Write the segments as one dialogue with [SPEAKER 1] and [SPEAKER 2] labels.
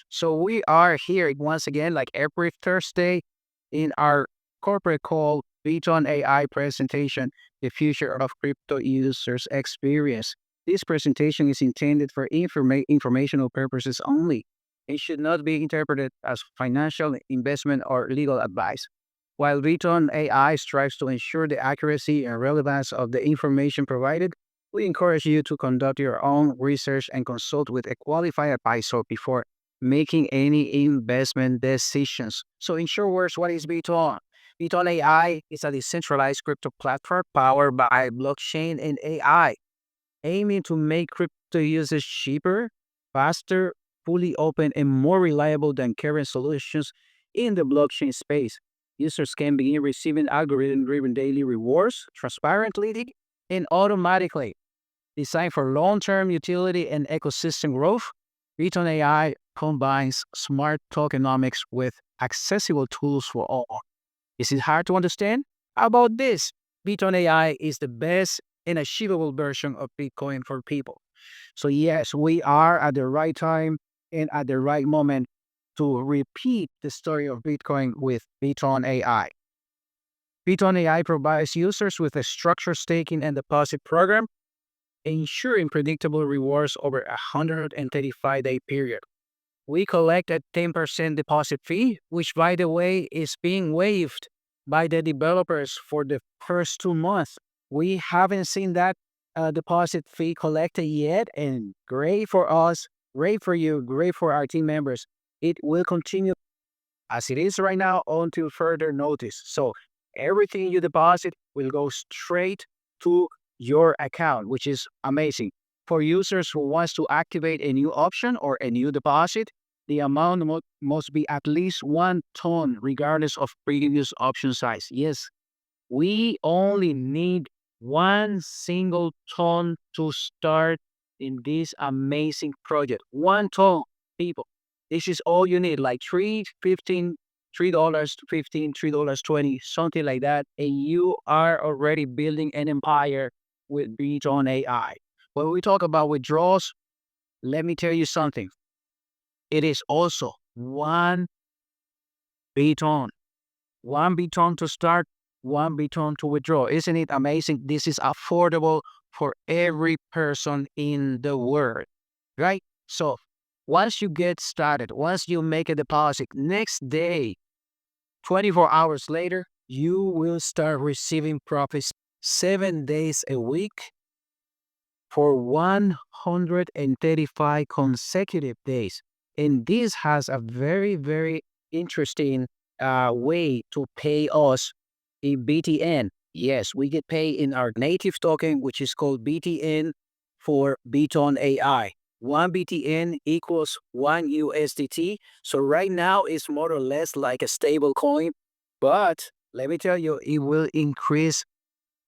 [SPEAKER 1] So we are here once again, like every Thursday, in our corporate call, BitTON AI presentation, the future of crypto users experience. This presentation is intended for informational purposes only. It should not be interpreted as financial, investment, or legal advice. While BitTON AI strives to ensure the accuracy and relevance of the information provided, we encourage you to conduct your own research and consult with a qualified advisor before making any investment decisions. So, in short words, what is BitTON? BitTON AI is a decentralized crypto platform powered by blockchain and AI, aiming to make crypto usage cheaper, faster, fully open, and more reliable than current solutions in the blockchain space. Users can begin receiving algorithm driven daily rewards transparently and automatically. Designed for long term utility and ecosystem growth, BitTON AI combines smart tokenomics with accessible tools for all. Is it hard to understand? How about this? BitTON AI is the best and achievable version of Bitcoin for people. So, yes, we are at the right time and at the right moment to repeat the story of Bitcoin with BitTON AI. BitTON AI provides users with a structured staking and deposit program, ensuring predictable rewards over a 135-day period. We collect a 10% deposit fee, which, by the way, is being waived by the developers for the first 2 months. We haven't seen that deposit fee collected yet, and great for us, great for you, great for our team members. It will continue as it is right now until further notice. So everything you deposit will go straight to your account, which is amazing. For users who wants to activate a new option or a new deposit, the amount must be at least 1 ton, regardless of previous option size. Yes, we only need 1 single ton to start in this amazing project. 1 ton, people. This is all you need, like $3 to 15, $3.20, something like that. And you are already building an empire with BitTON AI. When we talk about withdrawals, let me tell you something. It is also BitTON. 1 BitTON to start, 1 BitTON to withdraw. Isn't it amazing? This is affordable for every person in the world, right? So once you get started, once you make a deposit, next day, 24 hours later, you will start receiving profits 7 days a week for 135 consecutive days. And this has a very, very interesting way to pay us in BTN. Yes, we get paid in our native token, which is called BTN for BitTON AI. 1 BTN equals 1 USDT. So right now it's more or less like a stable coin, but let me tell you, it will increase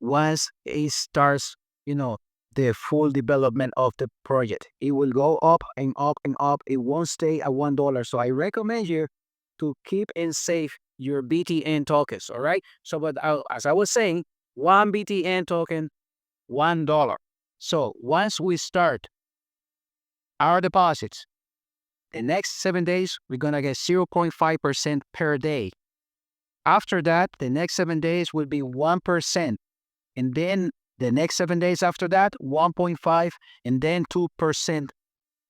[SPEAKER 1] once it starts, you know, the full development of the project. It will go up and up and up. It won't stay at $1. So I recommend you to keep and save your BTN tokens. All right. So, but as I was saying, 1 BTN token, $1. So once we start our deposits, the next 7 days, we're gonna get 0.5% per day. After that, the next 7 days will be 1%. And then the next 7 days after that, 1.5, and then 2%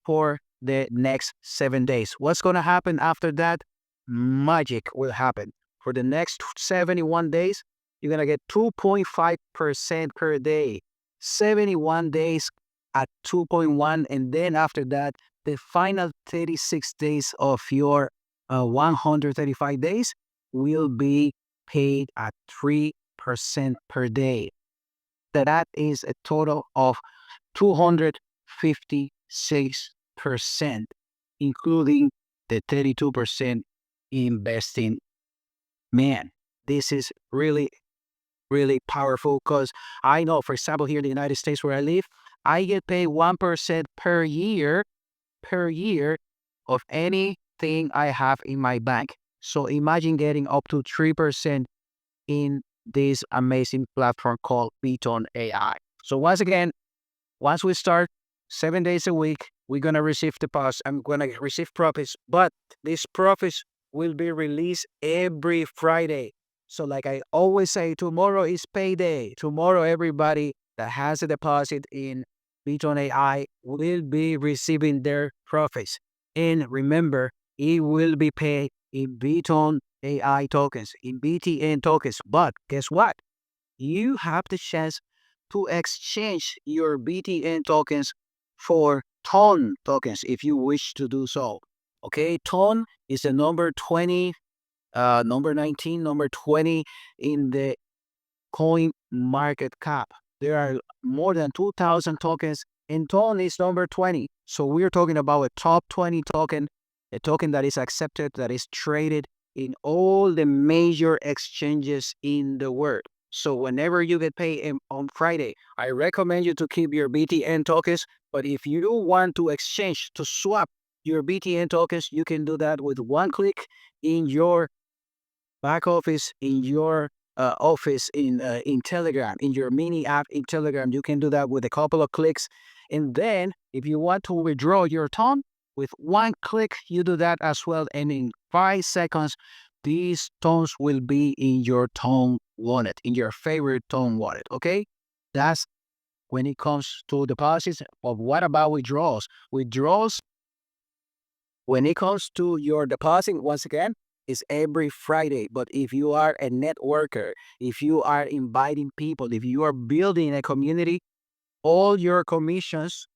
[SPEAKER 1] for the next 7 days. What's going to happen after that? Magic will happen. For the next 71 days, you're going to get 2.5% per day. 71 days at 2.1, and then after that, the final 36 days of your 135 days will be paid at 3% per day. That is a total of 256%, including the 32% investing. Man, this is really, really powerful because I know, for example, here in the United States where I live, I get paid 1% per year of anything I have in my bank. So imagine getting up to 3% in this amazing platform called BitTON AI. So once again, once we start 7 days a week, we're going to receive deposits. I'm going to receive profits, but these profits will be released every Friday. So like I always say, tomorrow is payday. Tomorrow, everybody that has a deposit in BitTON AI will be receiving their profits. And remember, it will be paid in BitTON AI tokens, in BTN tokens. But guess what? You have the chance to exchange your BTN tokens for TON tokens if you wish to do so. Okay, TON is the number 20, number 19, number 20 in the coin market cap. There are more than 2,000 tokens, and TON is number 20. So we're talking about a top 20 token, a token that is accepted, that is traded in all the major exchanges in the world. So whenever you get paid on Friday, I recommend you to keep your BTN tokens. But if you want to exchange, to swap your BTN tokens, you can do that with one click in your back office, in your office in Telegram, in your mini app in Telegram. You can do that with a couple of clicks. And then if you want to withdraw your TON, with one click, you do that as well. And in 5 seconds, these TONs will be in your TON wallet, in your favorite TON wallet. Okay? That's when it comes to deposits. But what about withdrawals? Withdrawals, when it comes to your deposit, once again, is every Friday. But if you are a networker, if you are inviting people, if you are building a community, all your commissions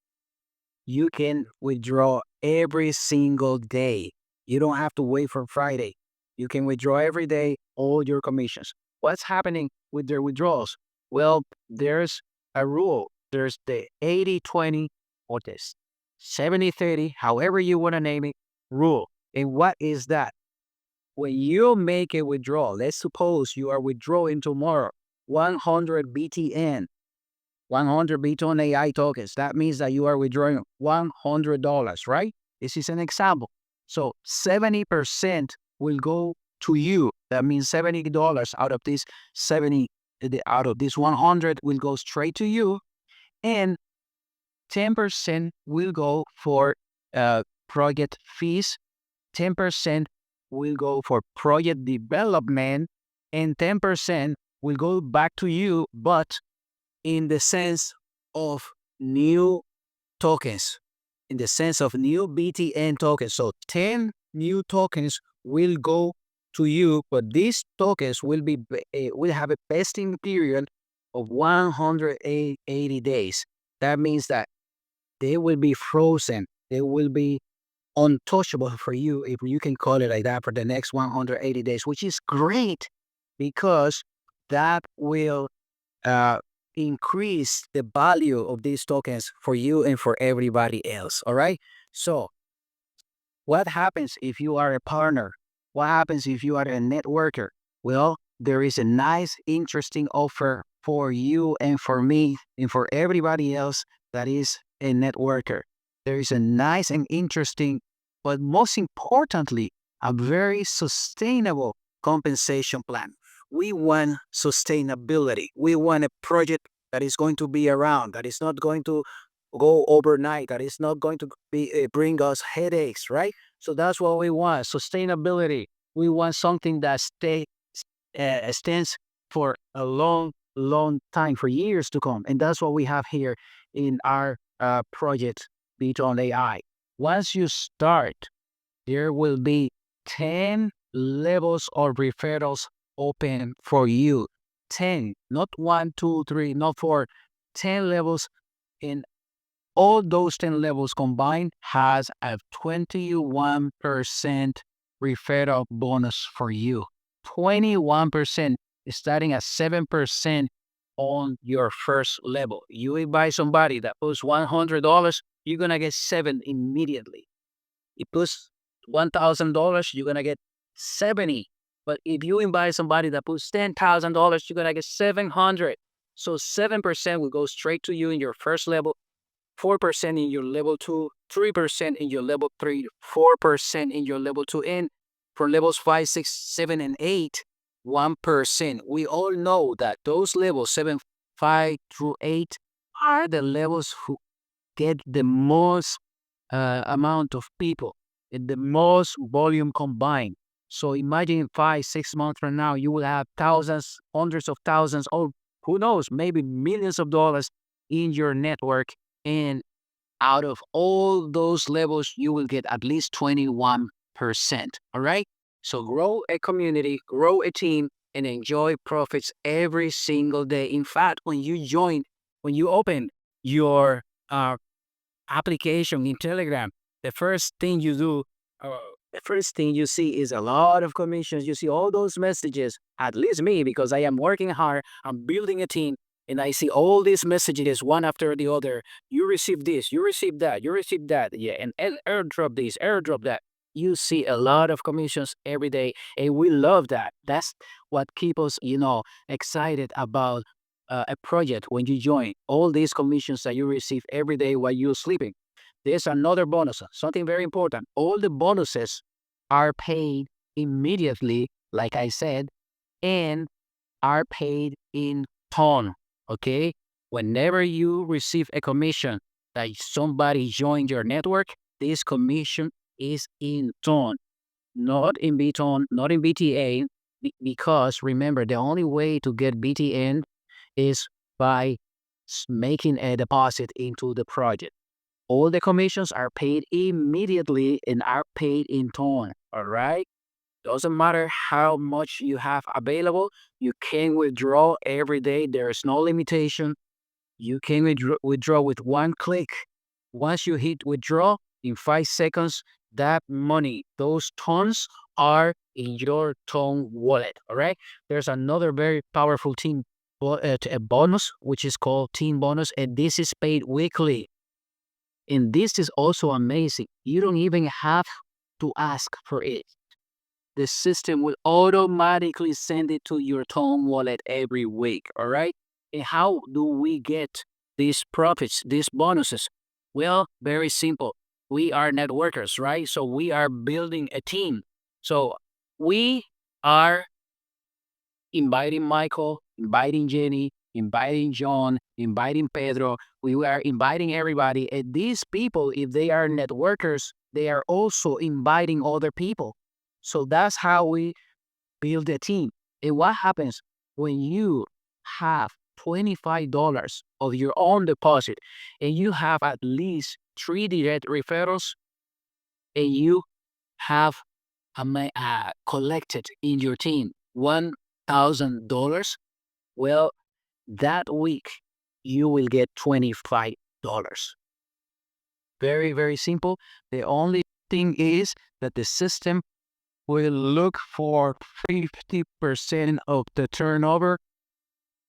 [SPEAKER 1] you can withdraw every single day. You don't have to wait for Friday. You can withdraw every day all your commissions. What's happening with their withdrawals? Well, there's a rule. There's the 80-20 or this 70-30, however you want to name it, rule. And what is that? When you make a withdrawal, let's suppose you are withdrawing tomorrow 100 BTN, 100 BitTON AI tokens. That means that you are withdrawing $100, right? This is an example. So 70% will go to you. That means $70 out of this 70, out of this 100 will go straight to you. And 10% will go for project fees. 10% will go for project development, and 10% will go back to you, but in the sense of new tokens, in the sense of new BTN tokens. So 10 new tokens will go to you, but these tokens will will have a vesting period of 180 days. That means that they will be frozen. They will be untouchable for you, if you can call it like that, for the next 180 days, which is great because that will uh, increase the value of these tokens for you and for everybody else. All right. So what happens if you are a partner? What happens if you are a networker? Well, there is a nice, interesting offer for you and for me and for everybody else that is a networker. There is a nice and interesting, but most importantly, a very sustainable compensation plan. We want sustainability. We want a project that is going to be around, that is not going to go overnight, that is not going to bring us headaches, right? So that's what we want, sustainability. We want something that stands for a long, long time, for years to come. And that's what we have here in our project, BitTON AI. Once you start, there will be 10 levels of referrals open for you. 10, not 1, 2, 3, not 4, 10 levels. In all those 10 levels combined has a 21% referral bonus for you. 21%, starting at 7% on your first level. You invite somebody that puts $100, you're going to get 7 immediately. It puts $1,000, you're going to get 70. But if you invite somebody that puts $10,000, you're going to get 700. So 7% will go straight to you in your first level, 4% in your level 2, 3% in your level 3, 4% in your level 2, and for levels 5, 6, 7, and 8, 1%. We all know that those levels 7, 5 through 8 are the levels who get the most amount of people in the most volume combined. So imagine 5, 6 months from now, you will have thousands, hundreds of thousands, or who knows, maybe millions of dollars in your network. And out of all those levels, you will get at least 21%. All right. So grow a community, grow a team, and enjoy profits every single day. In fact, when you open your uh, application in Telegram, the first thing you do, uh, the first thing you see is a lot of commissions. You see all those messages, at least me, because I am working hard, I'm building a team, and I see all these messages one after the other. You receive this, you receive that, you receive that. Yeah, and airdrop this, airdrop that. You see a lot of commissions every day, and we love that. That's what keeps us, excited about a project when you join. All these commissions that you receive every day while you're sleeping. There's another bonus, something very important. All the bonuses are paid immediately, like I said, and are paid in ton. Okay? Whenever you receive a commission that somebody joined your network, this commission is in ton, not in BTON, not in BTA, because remember, the only way to get BTN is by making a deposit into the project. All the commissions are paid immediately and are paid in ton. All right. Doesn't matter how much you have available, you can withdraw every day. There is no limitation. You can withdraw with one click. Once you hit withdraw, in 5 seconds, that money, those tons are in your Tone wallet. All right. There's another very powerful a bonus, which is called team bonus, and this is paid weekly. And this is also amazing. You don't even have to ask for it. The system will automatically send it to your Tone wallet every week. All right. And how do we get these profits, these bonuses? Well, very simple. We are networkers, right? So we are building a team. So we are inviting Michael, inviting Jenny, inviting John, inviting Pedro. We are inviting everybody. And these people, if they are networkers, they are also inviting other people. So that's how we build a team. And what happens when you have $25 of your own deposit and you have at least 3 direct referrals and you have collected in your team $1,000, well, that week you will get $25. Very, very simple. The only thing is that the system will look for 50% of the turnover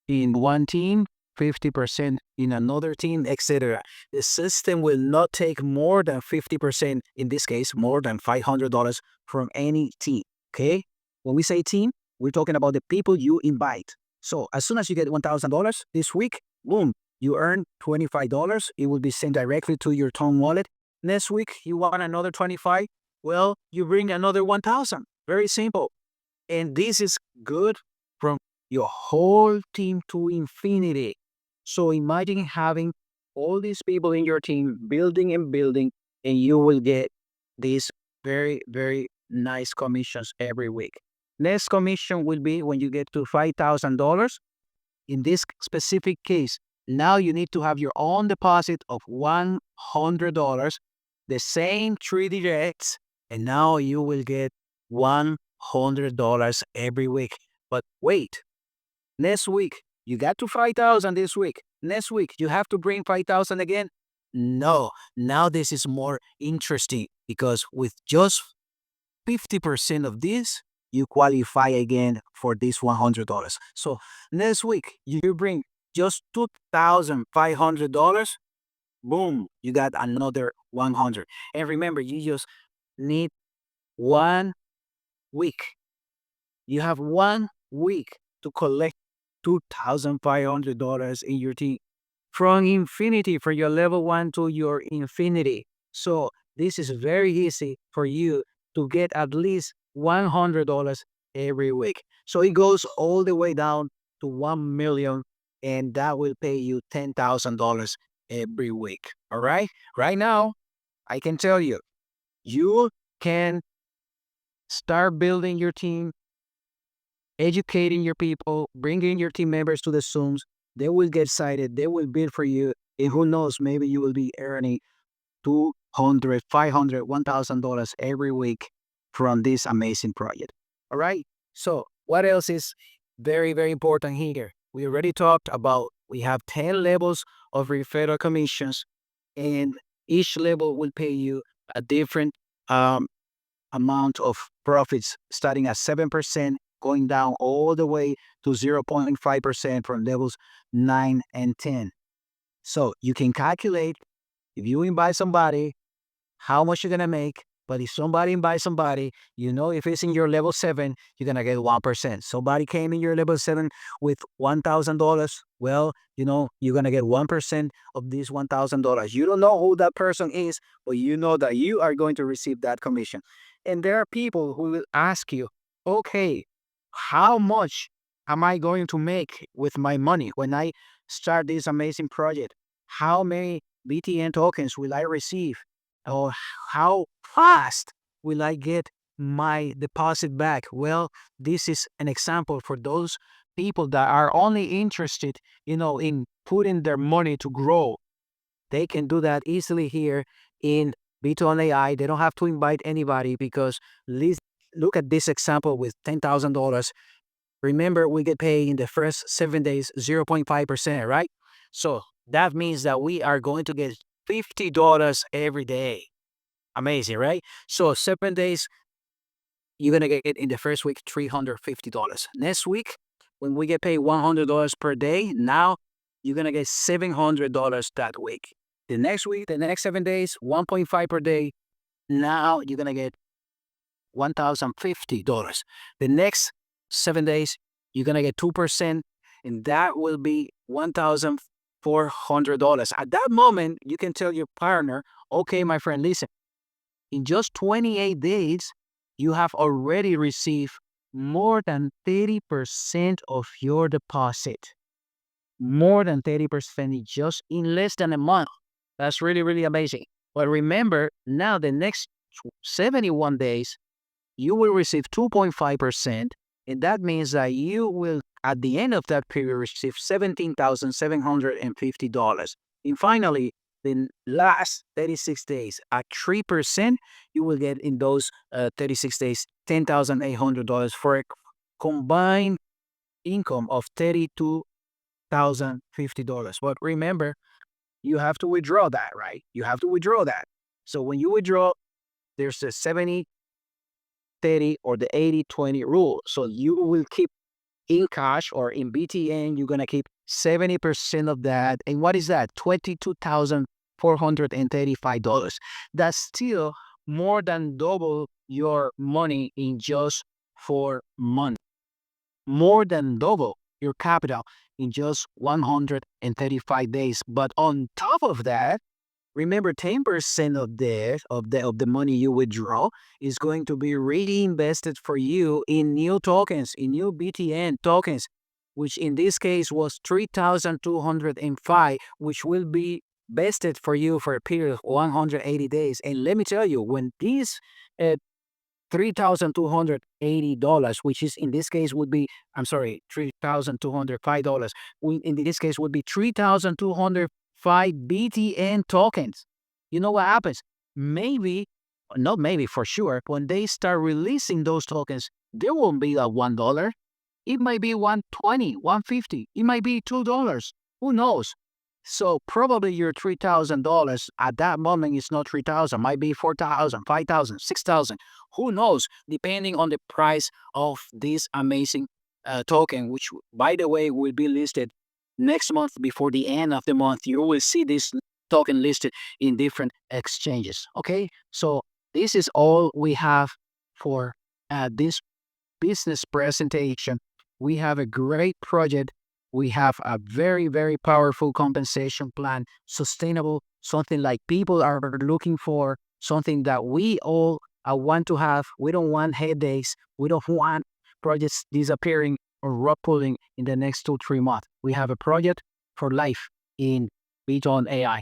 [SPEAKER 1] in one team, 50% in another team, etc. The system will not take more than 50%, in this case, more than $500 from any team. Okay? When we say team, we're talking about the people you invite. So as soon as you get $1,000 this week, boom, you earn $25. It will be sent directly to your Tone wallet. Next week, you want another 25. Well, you bring another 1,000. Very simple. And this is good from your whole team to infinity. So imagine having all these people in your team building and building, and you will get these very, very nice commissions every week. Next commission will be when you get to $5,000. In this specific case, now you need to have your own deposit of $100, the same 3 directs, and now you will get $100 every week. But wait, next week, you got to 5,000 this week. Next week, you have to bring 5,000 again. No, now this is more interesting because with just 50% of this, you qualify again for this $100. So next week, you bring just $2,500. Boom, you got another 100. And remember, you just need 1 week. You have 1 week to collect $2,500 in your team from infinity, from your level 1 to your infinity. So this is very easy for you to get at least $100 every week. So it goes all the way down to 1 million, and that will pay you $10,000 every week. All right. Right now, I can tell you, you can start building your team, educating your people, bringing your team members to the Zooms. They will get excited. They will bid for you. And who knows, maybe you will be earning 200, 500, $1,000 every week from this amazing project. All right. So what else is very, very important here? We already talked about, we have 10 levels of referral commissions, and each level will pay you a different um, amount of profits, starting at 7%, going down all the way to 0.5% from levels 9 and 10. So you can calculate, if you invite somebody, how much you're gonna make. But if somebody invites somebody, you know, if it's in your level 7, you're gonna get 1%. Somebody came in your level 7 with $1,000. Well, you know, you're gonna get 1% of this $1,000. You don't know who that person is, but you know that you are going to receive that commission. And there are people who will ask you, okay, how much am I going to make with my money when I start this amazing project? How many BTN tokens will I receive? Or how fast will I get my deposit back? Well, this is an example for those people that are only interested, in putting their money to grow. They can do that easily here in BitTON.AI. They don't have to invite anybody because look at this example with $10,000. Remember, we get paid in the first 7 days, 0.5%, right? So that means that we are going to get $50 every day. Amazing, right? So 7 days, you're gonna get it in the first week, $350. Next week, when we get paid $100 per day, now you're gonna get $700 that week. The next week, the next 7 days, 1.5 per day. Now you're gonna get $1,050. The next 7 days, you're gonna get 2%, and that will be $1,400. At that moment, you can tell your partner, okay, my friend, listen, in just 28 days, you have already received more than 30% of your deposit. More than 30% just in less than a month. That's really, really amazing. But remember, now the next 71 days, you will receive 2.5%. And that means that you will, at the end of that period, receive $17,750. And finally, the last 36 days at 3%, you will get in those 36 days $10,800 for a combined income of $32,050. But remember, you have to withdraw that, right? You have to withdraw that. So when you withdraw, there's a 70-30 or the 80-20 rule. So you will keep in cash or in BTN, you're going to keep 70% of that. And what is that? $22,435. That's still more than double your money in just 4 months. More than double your capital in just 135 days. But on top of that, remember, 10% of the money you withdraw is going to be reinvested for you in new tokens, in new BTN tokens, which in this case was 3,205, which will be vested for you for a period of 180 days. And let me tell you, when these uh, $3,280, which is in this case would be, I'm sorry, $3,205. In this case would be 3,205 BTN tokens. You know what happens? Maybe, not maybe, for sure, when they start releasing those tokens, there won't be a $1. It might be 120, 150. It might be $2. Who knows? So probably your $3,000 at that moment is not 3,000, might be 4,000, 5,000, 6,000. Who knows? Depending on the price of this amazing token, which, by the way, will be listed next month before the end of the month. You will see this token listed in different exchanges. Okay, so this is all we have for this business presentation. We have a great project. We have a very, very powerful compensation plan, sustainable, something like people are looking for, something that we all want to have. We don't want headaches. We don't want projects disappearing or rug pulling in the next 2, 3 months. We have a project for life in BitTON.AI.